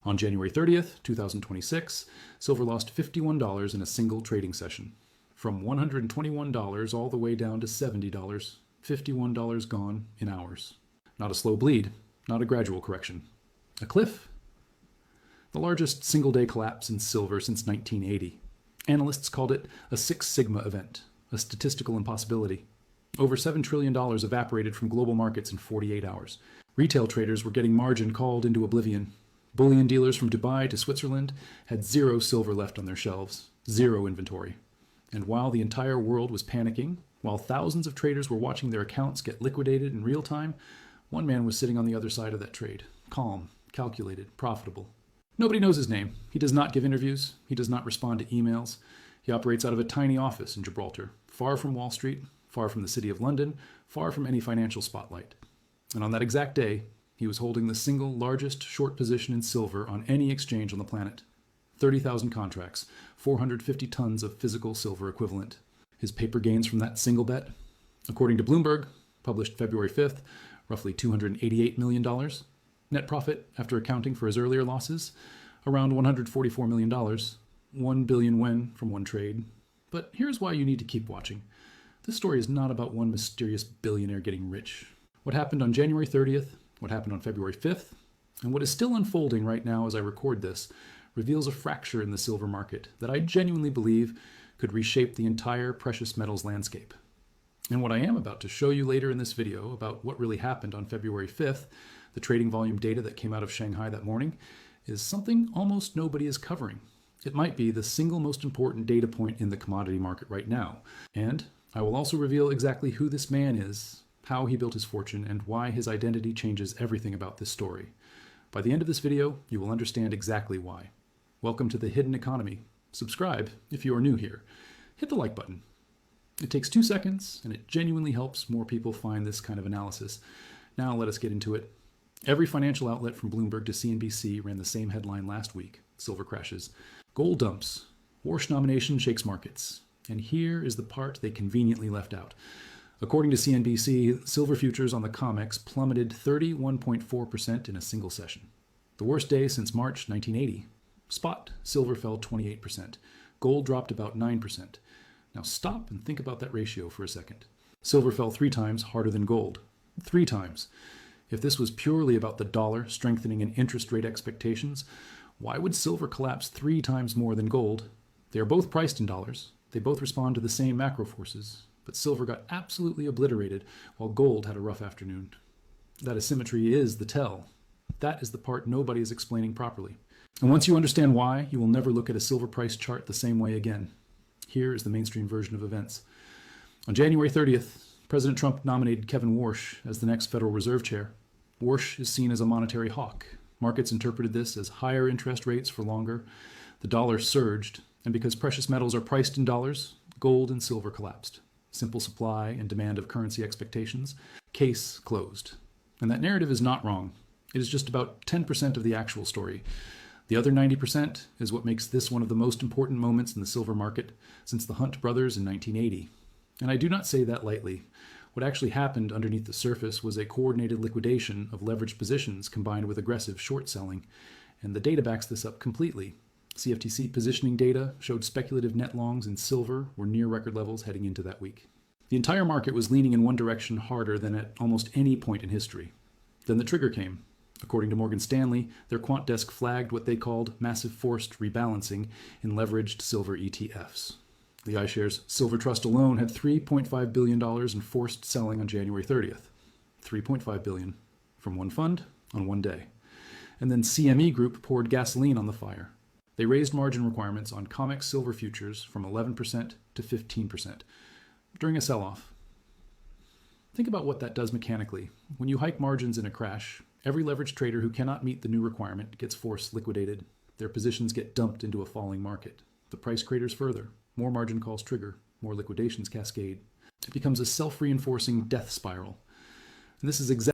On January 30th, 2026, silver lost $51 in a single trading session. From $121 all the way down to $70, $51 gone in hours. Not a slow bleed, not a gradual correction. A cliff? The largest single-day collapse in silver since 1980. Analysts called it a Six Sigma event, a statistical impossibility. Over $7 trillion evaporated from global markets in 48 hours. Retail traders were getting margin called into oblivion. Bullion dealers from Dubai to Switzerland had zero silver left on their shelves, zero inventory. And while the entire world was panicking, while thousands of traders were watching their accounts get liquidated in real time, one man was sitting on the other side of that trade, calm, calculated, profitable. Nobody knows his name. He does not give interviews. He does not respond to emails. He operates out of a tiny office in Gibraltar, far from Wall Street, far from the City of London, far from any financial spotlight. And on that exact day, he was holding the single largest short position in silver on any exchange on the planet. 30,000 contracts, 450 tons of physical silver equivalent. His paper gains from that single bet, according to Bloomberg, published February 5th, roughly $288 million. Net profit, after accounting for his earlier losses, around $144 million. 1 billion yuan from one trade. But here's why you need to keep watching. This story is not about one mysterious billionaire getting rich. What happened on January 30th, what happened on February 5th, and what is still unfolding right now as I record this, reveals a fracture in the silver market that I genuinely believe could reshape the entire precious metals landscape. And what I am about to show you later in this video about what really happened on February 5th, the trading volume data that came out of Shanghai that morning, is something almost nobody is covering. It might be the single most important data point in the commodity market right now. And I will also reveal exactly who this man is, how he built his fortune, and why his identity changes everything about this story. By the end of this video, you will understand exactly why. Welcome to the Hidden Economy. Subscribe if you are new here. Hit the like button. It takes 2 seconds, and it genuinely helps more people find this kind of analysis. Now let us get into it. Every financial outlet from Bloomberg to CNBC ran the same headline last week: silver crashes. Gold dumps. Warsh nomination shakes markets. And here is the part they conveniently left out. According to CNBC, silver futures on the COMEX plummeted 31.4% in a single session. The worst day since March 1980. Spot silver fell 28%. Gold dropped about 9%. Now stop and think about that ratio for a second. Silver fell 3 times harder than gold. 3 times. If this was purely about the dollar strengthening in interest rate expectations, why would silver collapse 3 times more than gold? They are both priced in dollars. They both respond to the same macro forces. But silver got absolutely obliterated, while gold had a rough afternoon. That asymmetry is the tell. That is the part nobody is explaining properly. And once you understand why, you will never look at a silver price chart the same way again. Here is the mainstream version of events. On January 30th, President Trump nominated Kevin Warsh as the next Federal Reserve Chair. Warsh is seen as a monetary hawk. Markets interpreted this as higher interest rates for longer. The dollar surged, and because precious metals are priced in dollars, gold and silver collapsed. Simple supply and demand of currency expectations. Case closed. And that narrative is not wrong. It is just about 10% of the actual story. The other 90% is what makes this one of the most important moments in the silver market since the Hunt brothers in 1980. And I do not say that lightly. What actually happened underneath the surface was a coordinated liquidation of leveraged positions combined with aggressive short selling. And the data backs this up completely. CFTC positioning data showed speculative net longs in silver were near record levels heading into that week. The entire market was leaning in one direction harder than at almost any point in history. Then the trigger came. According to Morgan Stanley, their quant desk flagged what they called massive forced rebalancing in leveraged silver ETFs. The iShares Silver Trust alone had $3.5 billion in forced selling on January 30th. $3.5 billion from one fund on one day. And then CME Group poured gasoline on the fire. They raised margin requirements on COMEX silver futures from 11% to 15% during a sell-off. Think about what that does mechanically. When you hike margins in a crash, every leveraged trader who cannot meet the new requirement gets forced liquidated. Their positions get dumped into a falling market. The price craters further. More margin calls trigger. More liquidations cascade. It becomes a self-reinforcing death spiral. And this is exactly